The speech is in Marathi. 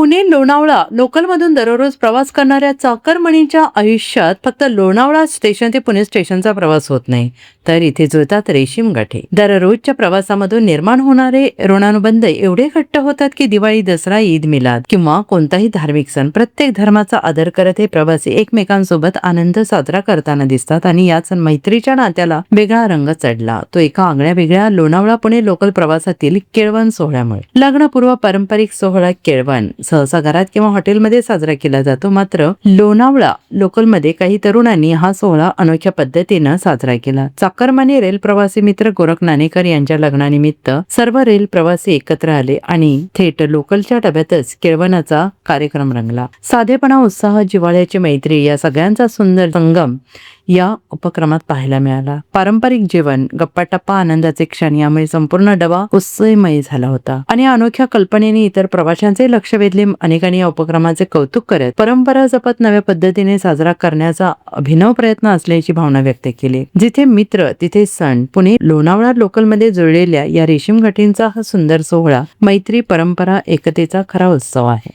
पुणे लोणावळा लोकलमधून दररोज प्रवास करणाऱ्या चाकरमानींच्या आयुष्यात फक्त लोणावळा स्टेशन ते पुणे स्टेशनचा प्रवास होत नाही, तर इथे जुळतात रेशीम गाठी. दररोजच्या प्रवासामधून निर्माण होणारे ऋणानुबंध एवढे घट्ट होतात की दिवाळी, दसरा, ईद, मिलाद किंवा कोणताही धार्मिक सण, प्रत्येक धर्माचा आदर करत हे प्रवासी एकमेकांसोबत आनंद साजरा करताना दिसतात. आणि याच मैत्रीच्या नात्याला वेगळा रंग चढला तो एका आगळ्या वेगळ्या लोणावळा पुणे लोकल प्रवासातील केळवण सोहळ्यामुळे. लग्नपूर्व पारंपरिक सोहळा केळवण सहसा घरात किंवा हॉटेलमध्ये साजरा केला जातो, मात्र लोणावळा लोकलमध्ये काही तरुणांनी हा सोहळा अनोख्या पद्धतीनं साजरा केला. चाकरमानी रेल प्रवासी मित्र गोरख नाणेकर यांच्या लग्नानिमित्त सर्व रेल प्रवासी एकत्र आले आणि थेट लोकलच्या डब्यातच केळवणाचा कार्यक्रम रंगला. साधेपणा, उत्साह, जिव्हाळ्याची मैत्री या सगळ्यांचा सुंदर संगम या उपक्रमात पाहायला मिळाला. पारंपरिक जेवण, गप्पा-टप्पा, आनंदाचे क्षण यामुळे संपूर्ण डबा उत्सवमय झाला होता. आणि अनोख्या कल्पनेने इतर प्रवाशांचे लक्ष वेधले. अनेकांनी या उपक्रमाचे कौतुक करत परंपरा जपत नव्या पद्धतीने साजरा करण्याचा अभिनव प्रयत्न असल्याची भावना व्यक्त केली. जिथे मित्र तिथे सण. पुणे लोणावळा लोकलमध्ये जुळलेल्या या रेशीम गाठींचा हा सुंदर सोहळा मैत्री, परंपरा, एकतेचा खरा उत्सव आहे.